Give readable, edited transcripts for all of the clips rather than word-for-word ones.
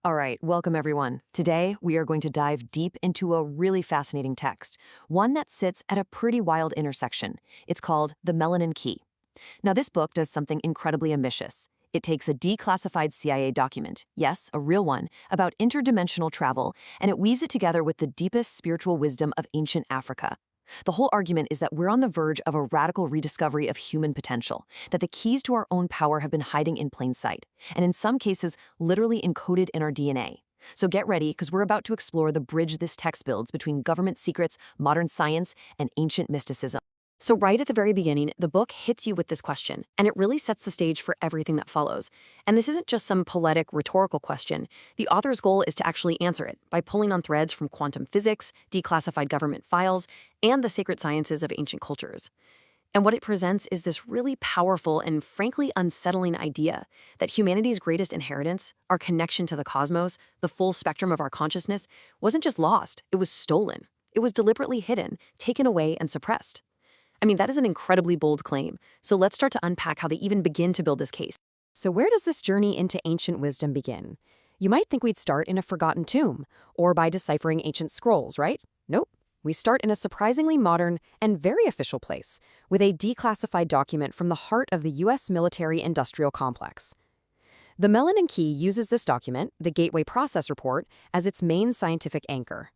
All right, welcome everyone. Today, we are going to dive deep into a really fascinating text, one that sits at a pretty wild intersection. It's called The Melanin Key. Now, this book does something incredibly ambitious. It takes a declassified CIA document, yes, a real one, about interdimensional travel, and it weaves it together with the deepest spiritual wisdom of ancient Africa. The whole argument is that we're on the verge of a radical rediscovery of human potential, that the keys to our own power have been hiding in plain sight, and in some cases, literally encoded in our DNA. So get ready, because we're about to explore the bridge this text builds between government secrets, modern science, and ancient mysticism. So right at the very beginning, the book hits you with this question, and it really sets the stage for everything that follows. And this isn't just some poetic, rhetorical question. The author's goal is to actually answer it by pulling on threads from quantum physics, declassified government files, and the sacred sciences of ancient cultures. And what it presents is this really powerful and frankly unsettling idea that humanity's greatest inheritance, our connection to the cosmos, the full spectrum of our consciousness, wasn't just lost, it was stolen. It was deliberately hidden, taken away, and suppressed. I mean, that is an incredibly bold claim, so let's start to unpack how they even begin to build this case. So where does this journey into ancient wisdom begin? You might think we'd start in a forgotten tomb, or by deciphering ancient scrolls, right? Nope. We start in a surprisingly modern and very official place, with a declassified document from the heart of the U.S. military-industrial complex. The Melanin Key uses this document, the Gateway Process Report, as its main scientific anchor.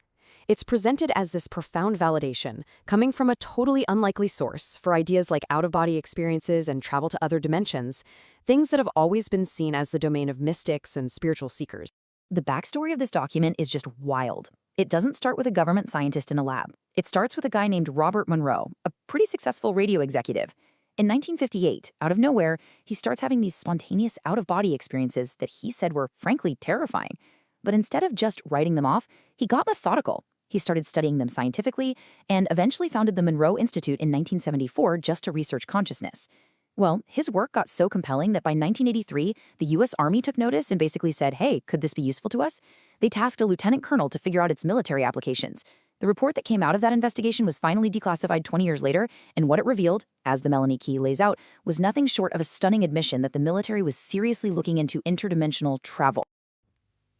It's presented as this profound validation, coming from a totally unlikely source for ideas like out-of-body experiences and travel to other dimensions, things that have always been seen as the domain of mystics and spiritual seekers. The backstory of this document is just wild. It doesn't start with a government scientist in a lab. It starts with a guy named Robert Monroe, a pretty successful radio executive. In 1958, out of nowhere, he starts having these spontaneous out-of-body experiences that he said were frankly terrifying. But instead of just writing them off, he got methodical. He started studying them scientifically and eventually founded the Monroe Institute in 1974 just to research consciousness. Well, his work got so compelling that by 1983, the U.S. Army took notice and basically said, hey, could this be useful to us? They tasked a lieutenant colonel to figure out its military applications. The report that came out of that investigation was finally declassified 20 years later, and what it revealed, as the Melanin Key lays out, was nothing short of a stunning admission that the military was seriously looking into interdimensional travel.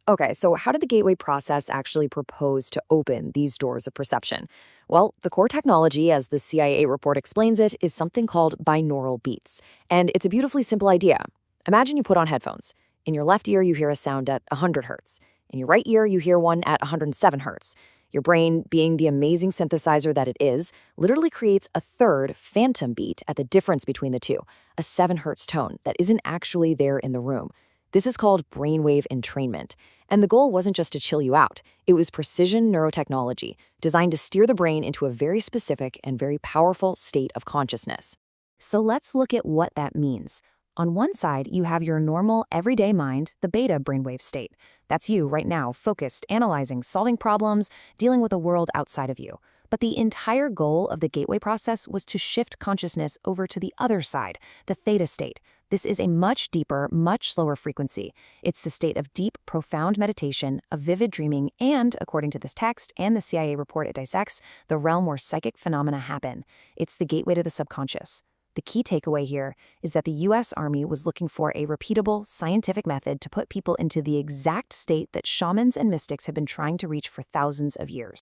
Okay, so how did the Gateway process actually propose to open these doors of perception? Well, the core technology, as the CIA report explains it, is something called binaural beats. And it's a beautifully simple idea. Imagine you put on headphones. In your left ear, you hear a sound at 100 hertz. In your right ear, you hear one at 107 hertz. Your brain, being the amazing synthesizer that it is, literally creates a third phantom beat at the difference between the two, a 7 hertz tone that isn't actually there in the room. This is called brainwave entrainment. And the goal wasn't just to chill you out. It was precision neurotechnology, designed to steer the brain into a very specific and very powerful state of consciousness. So let's look at what that means. On one side, you have your normal, everyday mind, the beta brainwave state. That's you right now, focused, analyzing, solving problems, dealing with a world outside of you. But the entire goal of the Gateway process was to shift consciousness over to the other side, the theta state. This is a much deeper, much slower frequency. It's the state of deep, profound meditation, of vivid dreaming, and, according to this text and the CIA report it dissects, the realm where psychic phenomena happen. It's the gateway to the subconscious. The key takeaway here is that the U.S. Army was looking for a repeatable, scientific method to put people into the exact state that shamans and mystics have been trying to reach for thousands of years.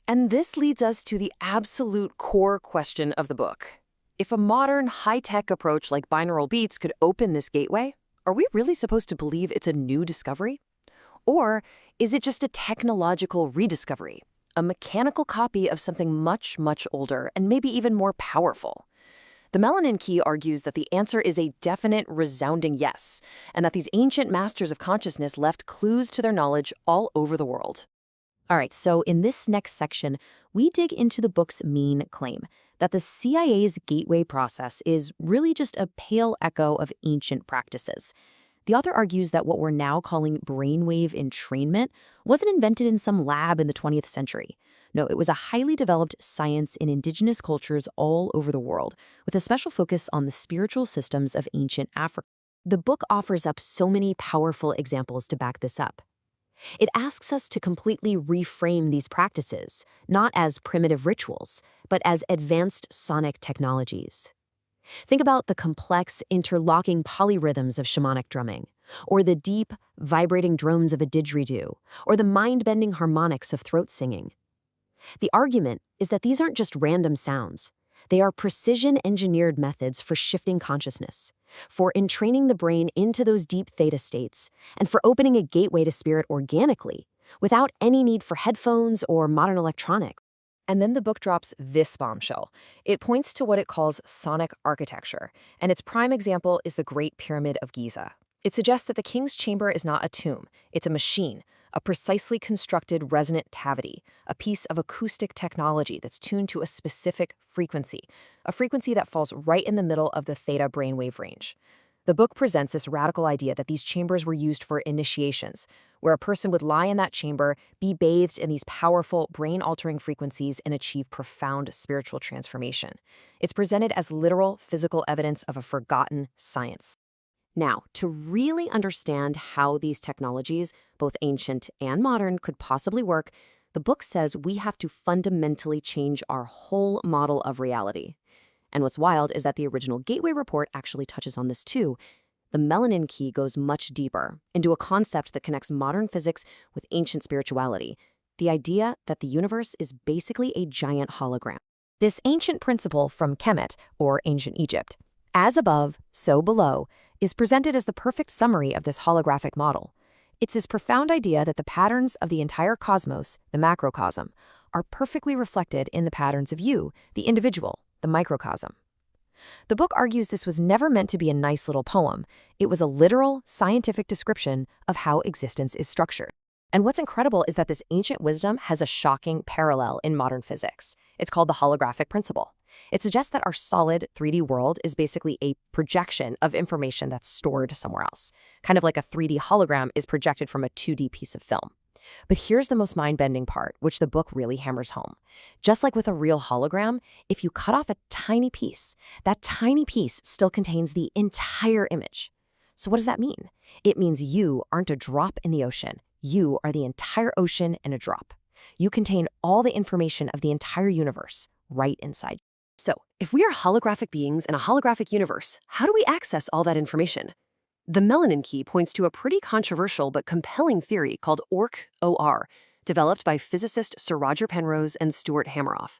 And this leads us to the absolute core question of the book. If a modern, high-tech approach like binaural beats could open this gateway, are we really supposed to believe it's a new discovery? Or is it just a technological rediscovery, a mechanical copy of something much, much older and maybe even more powerful? The Melanin Key argues that the answer is a definite, resounding yes, and that these ancient masters of consciousness left clues to their knowledge all over the world. All right, so in this next section, we dig into the book's main claim, that the CIA's Gateway process is really just a pale echo of ancient practices. The author argues that what we're now calling brainwave entrainment wasn't invented in some lab in the 20th century. No, it was a highly developed science in indigenous cultures all over the world, with a special focus on the spiritual systems of ancient Africa. The book offers up so many powerful examples to back this up. It asks us to completely reframe these practices, not as primitive rituals, but as advanced sonic technologies. Think about the complex, interlocking polyrhythms of shamanic drumming, or the deep, vibrating drones of a didgeridoo, or the mind-bending harmonics of throat singing. The argument is that these aren't just random sounds. They are precision-engineered methods for shifting consciousness, for entraining the brain into those deep theta states, and for opening a gateway to spirit organically, without any need for headphones or modern electronics. And then the book drops this bombshell. It points to what it calls sonic architecture, and its prime example is the Great Pyramid of Giza. It suggests that the king's chamber is not a tomb, it's a machine, a precisely constructed resonant cavity, a piece of acoustic technology that's tuned to a specific frequency, a frequency that falls right in the middle of the theta brainwave range. The book presents this radical idea that these chambers were used for initiations, where a person would lie in that chamber, be bathed in these powerful, brain-altering frequencies, and achieve profound spiritual transformation. It's presented as literal, physical evidence of a forgotten science. Now, to really understand how these technologies, both ancient and modern, could possibly work, the book says we have to fundamentally change our whole model of reality. And what's wild is that the original Gateway report actually touches on this too. The melanin key goes much deeper, into a concept that connects modern physics with ancient spirituality, the idea that the universe is basically a giant hologram. This ancient principle from Kemet, or ancient Egypt, as above, so below, is presented as the perfect summary of this holographic model. It's this profound idea that the patterns of the entire cosmos, the macrocosm, are perfectly reflected in the patterns of you, the individual, the microcosm. The book argues this was never meant to be a nice little poem. It was a literal, scientific description of how existence is structured. And what's incredible is that this ancient wisdom has a shocking parallel in modern physics. It's called the holographic principle. It suggests that our solid 3D world is basically a projection of information that's stored somewhere else, kind of like a 3D hologram is projected from a 2D piece of film. But here's the most mind-bending part, which the book really hammers home. Just like with a real hologram, if you cut off a tiny piece, that tiny piece still contains the entire image. So what does that mean? It means you aren't a drop in the ocean. You are the entire ocean in a drop. You contain all the information of the entire universe right inside. So, if we are holographic beings in a holographic universe, how do we access all that information? The melanin key points to a pretty controversial but compelling theory called aurthor, developed by physicist Sir Roger Penrose and Stuart Hameroff.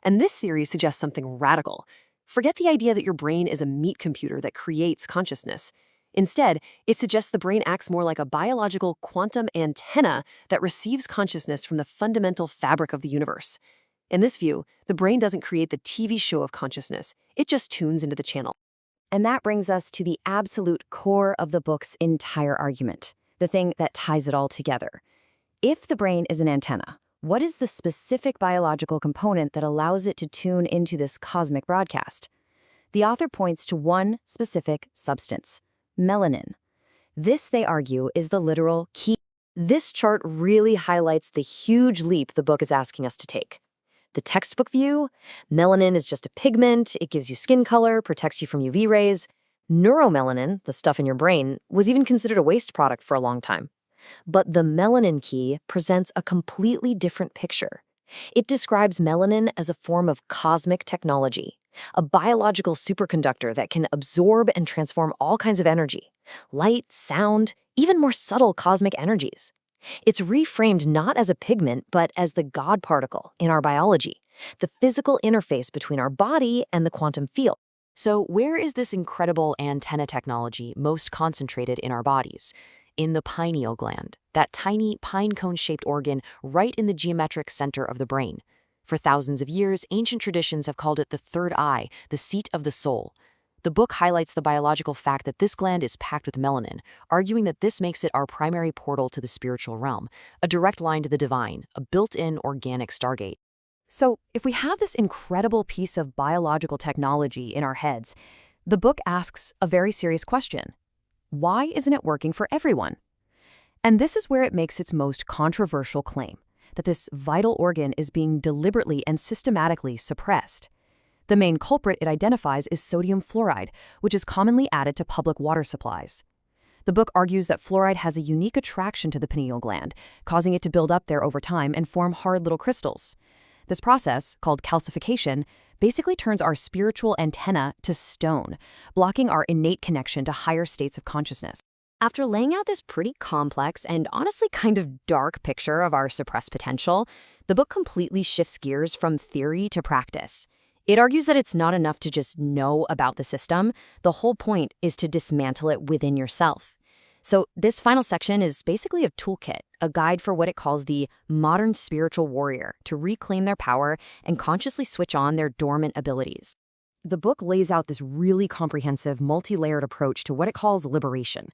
And this theory suggests something radical. Forget the idea that your brain is a meat computer that creates consciousness. Instead, it suggests the brain acts more like a biological quantum antenna that receives consciousness from the fundamental fabric of the universe. In this view, the brain doesn't create the TV show of consciousness, it just tunes into the channel. And that brings us to the absolute core of the book's entire argument, the thing that ties it all together. If the brain is an antenna, what is the specific biological component that allows it to tune into this cosmic broadcast? The author points to one specific substance, melanin. This, they argue, is the literal key. This chart really highlights the huge leap the book is asking us to take. The textbook view, melanin is just a pigment, it gives you skin color, protects you from UV rays. Neuromelanin, the stuff in your brain, was even considered a waste product for a long time. But the melanin key presents a completely different picture. It describes melanin as a form of cosmic technology, a biological superconductor that can absorb and transform all kinds of energy, light, sound, even more subtle cosmic energies. It's reframed not as a pigment, but as the God particle in our biology, the physical interface between our body and the quantum field. So where is this incredible antenna technology most concentrated in our bodies? In the pineal gland, that tiny pine cone-shaped organ right in the geometric center of the brain. For thousands of years, ancient traditions have called it the third eye, the seat of the soul. The book highlights the biological fact that this gland is packed with melanin, arguing that this makes it our primary portal to the spiritual realm, a direct line to the divine, a built-in organic stargate. So, if we have this incredible piece of biological technology in our heads, the book asks a very serious question. Why isn't it working for everyone? And this is where it makes its most controversial claim, that this vital organ is being deliberately and systematically suppressed. The main culprit it identifies is sodium fluoride, which is commonly added to public water supplies. The book argues that fluoride has a unique attraction to the pineal gland, causing it to build up there over time and form hard little crystals. This process, called calcification, basically turns our spiritual antenna to stone, blocking our innate connection to higher states of consciousness. After laying out this pretty complex and honestly kind of dark picture of our suppressed potential, the book completely shifts gears from theory to practice. It argues that it's not enough to just know about the system. The whole point is to dismantle it within yourself. So this final section is basically a toolkit, a guide for what it calls the modern spiritual warrior to reclaim their power and consciously switch on their dormant abilities. The book lays out this really comprehensive, multi-layered approach to what it calls liberation.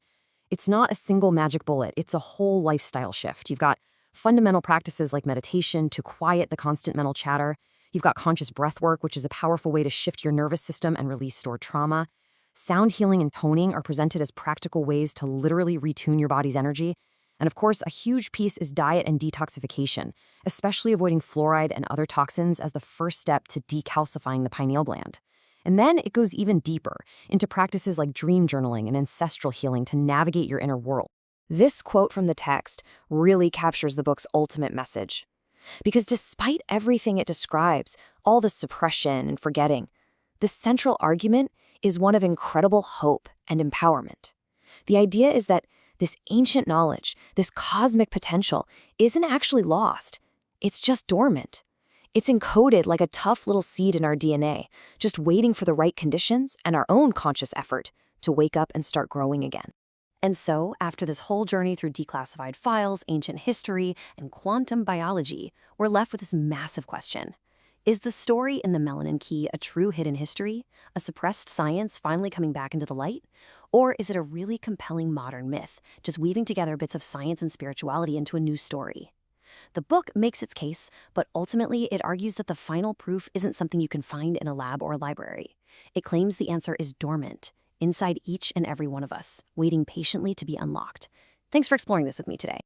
It's not a single magic bullet, it's a whole lifestyle shift. You've got fundamental practices like meditation to quiet the constant mental chatter. You've got conscious breath work, which is a powerful way to shift your nervous system and release stored trauma. Sound healing and toning are presented as practical ways to literally retune your body's energy. And of course, a huge piece is diet and detoxification, especially avoiding fluoride and other toxins as the first step to decalcifying the pineal gland. And then it goes even deeper into practices like dream journaling and ancestral healing to navigate your inner world. This quote from the text really captures the book's ultimate message. Because despite everything it describes, all the suppression and forgetting, the central argument is one of incredible hope and empowerment. The idea is that this ancient knowledge, this cosmic potential, isn't actually lost. It's just dormant. It's encoded like a tough little seed in our DNA, just waiting for the right conditions and our own conscious effort to wake up and start growing again. And so, after this whole journey through declassified files, ancient history, and quantum biology, we're left with this massive question. Is the story in the Melanin Key a true hidden history, a suppressed science finally coming back into the light? Or is it a really compelling modern myth, just weaving together bits of science and spirituality into a new story? The book makes its case, but ultimately it argues that the final proof isn't something you can find in a lab or a library. It claims the answer is dormant, inside each and every one of us, waiting patiently to be unlocked. Thanks for exploring this with me today.